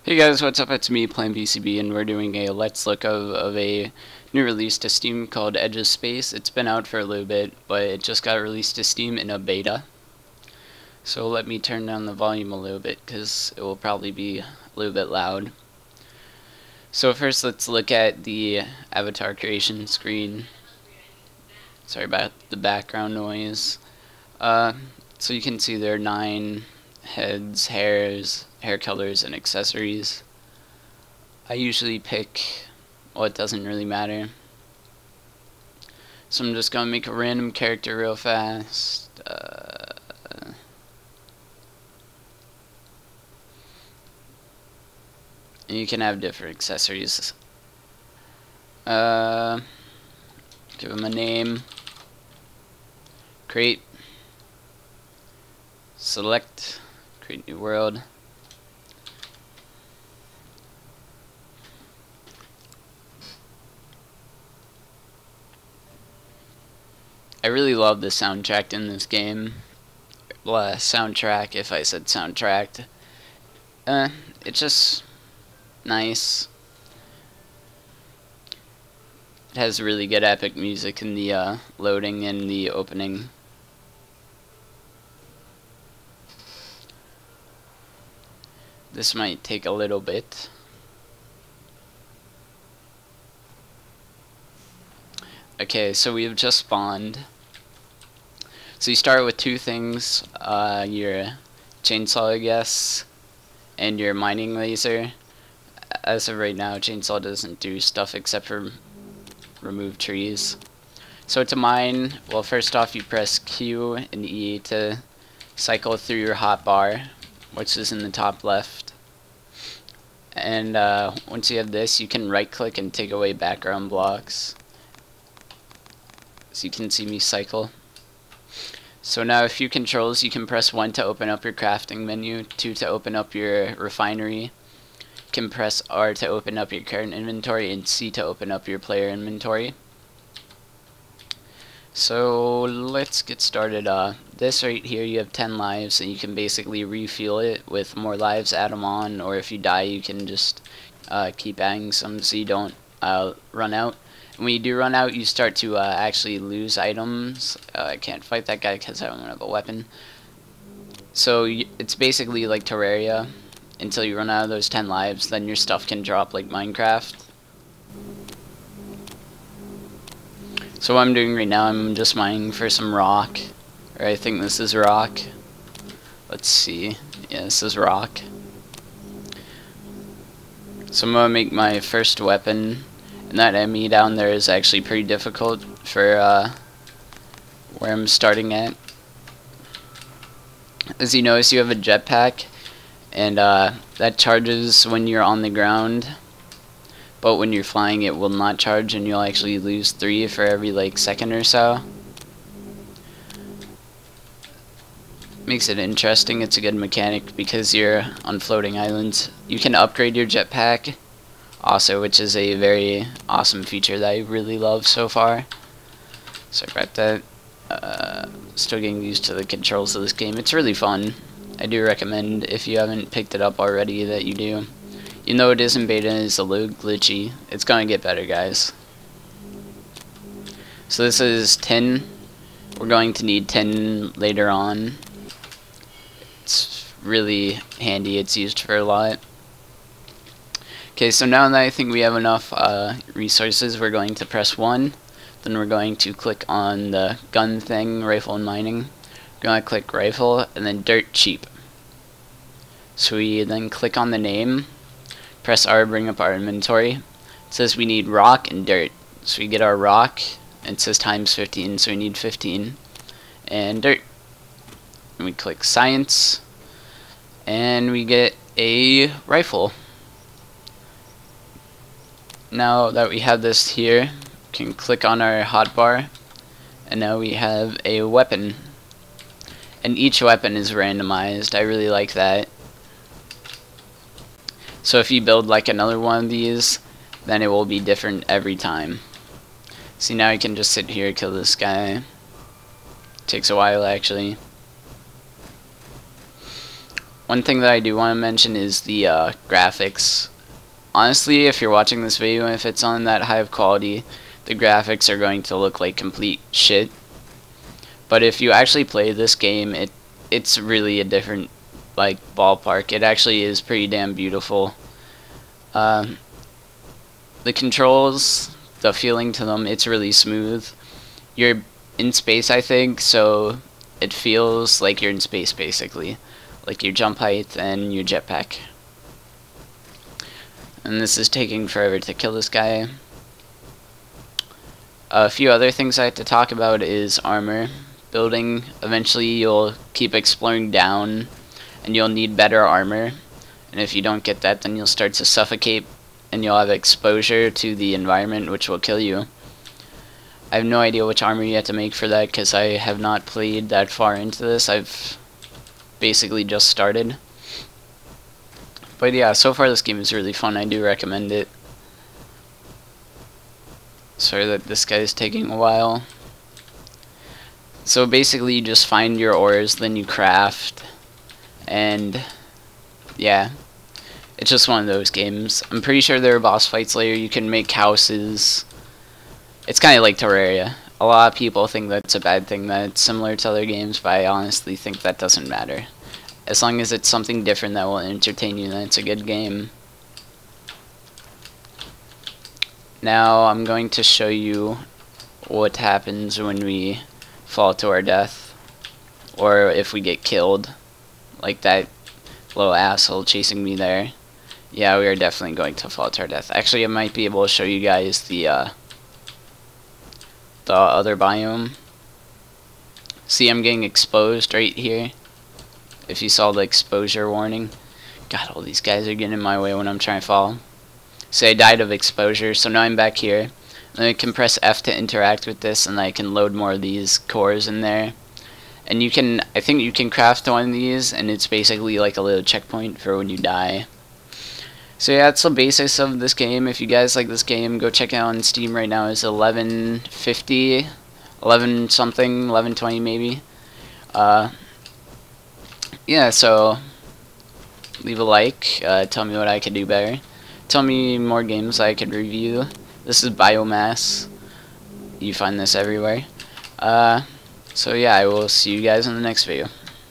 Hey guys, what's up? It's me, playing BCB, and we're doing a let's look of a new release to Steam called Edge of Space. It's been out for a little bit, but it just got released to Steam in a beta. So let me turn down the volume a little bit, because it will probably be a little bit loud. So first let's look at the avatar creation screen. Sorry about the background noise. So you can see there are 9 heads, hair colors, and accessories. I usually pick, well, it doesn't really matter. So I'm just gonna make a random character real fast. And you can have different accessories. Give him a name. Create. Select. Create new world. I really love the soundtrack in this game. Well, soundtrack, if I said soundtrack. It's just nice. It has really good epic music in the loading and the opening. This might take a little bit. Okay, so we have just spawned. So you start with 2 things, your chainsaw, I guess, and your mining laser. As of right now, chainsaw doesn't do stuff except for remove trees. So to mine, well, first off you press Q and E to cycle through your hotbar, which is in the top left. And once you have this, you can right click and take away background blocks. So you can see me cycle. So now a few controls: you can press 1 to open up your crafting menu, 2 to open up your refinery, you can press R to open up your current inventory, and C to open up your player inventory. So let's get started. This right here, you have 10 lives, and you can basically refuel it with more lives, add them on, or if you die you can just keep adding some so you don't run out. And when you do run out, you start to actually lose items. I can't fight that guy because I don't have a weapon. So it's basically like Terraria until you run out of those 10 lives, then your stuff can drop like Minecraft. So what I'm doing right now, I'm just mining for some rock. Or I think this is rock. Let's see. Yeah, this is rock. So I'm gonna make my first weapon. And that enemy down there is actually pretty difficult for where I'm starting at. As you notice, you have a jetpack, and that charges when you're on the ground, but when you're flying it will not charge, and you'll actually lose 3 for every like second or so. Makes it interesting. It's a good mechanic because you're on floating islands. You can upgrade your jetpack also, which is a very awesome feature that I really love so far. Sorry about that. Still getting used to the controls of this game. It's really fun. I do recommend, if you haven't picked it up already, that you do. Even though it is in beta and it's a little glitchy, it's gonna get better, guys. So this is tin. We're going to need tin later on. It's really handy. It's used for a lot. Okay, so now that I think we have enough resources, we're going to press 1. Then we're going to click on the gun thing, rifle and mining. We're going to click rifle, and then dirt cheap. So we then click on the name, press R, bring up our inventory. It says we need rock and dirt. So we get our rock, and it says times 15, so we need 15. And dirt. And we click science, and we get a rifle. Now that we have this here, we can click on our hotbar, and now we have a weapon. And each weapon is randomized. I really like that. So if you build like another one of these, then it will be different every time. See, now you can just sit here, kill this guy. Takes a while actually. One thing that I do want to mention is the graphics. Honestly, if you're watching this video and if it's on that high of quality, the graphics are going to look like complete shit. But if you actually play this game, it's really a different like ballpark. It actually is pretty damn beautiful. The controls, the feeling to them, it's really smooth. You're in space, I think, so it feels like you're in space basically, like your jump height and your jetpack. And this is taking forever to kill this guy. A few other things I have to talk about is armor building. Eventually you'll keep exploring down and you'll need better armor, and if you don't get that, then you'll start to suffocate and you'll have exposure to the environment, which will kill you. I have no idea which armor you have to make for that because I have not played that far into this. I've basically just started. But yeah, so far this game is really fun. I do recommend it. Sorry that this guy is taking a while. So basically you just find your ores, then you craft, and yeah, it's just one of those games. I'm pretty sure there are boss fights later. You can make houses. It's kind of like Terraria. A lot of people think that's a bad thing, that it's similar to other games, but I honestly think that doesn't matter. As long as it's something different that will entertain you, then it's a good game. Now I'm going to show you what happens when we fall to our death, or if we get killed, like that little asshole chasing me there. Yeah, we are definitely going to fall to our death. Actually, I might be able to show you guys the other biome. See, I'm getting exposed right here. If you saw the exposure warning. God, all these guys are getting in my way when I'm trying to fall. So I died of exposure, so now I'm back here. Then I can press F to interact with this, and I can load more of these cores in there. And you can, I think you can craft one of these, and it's basically like a little checkpoint for when you die. So yeah, that's the basics of this game. If you guys like this game, go check it out on Steam right now. It's 11.50, 11 something, 11.20 maybe. Yeah, so leave a like, tell me what I could do better. Tell me more games I could review. This is biomass. You find this everywhere. So yeah, I will see you guys in the next video.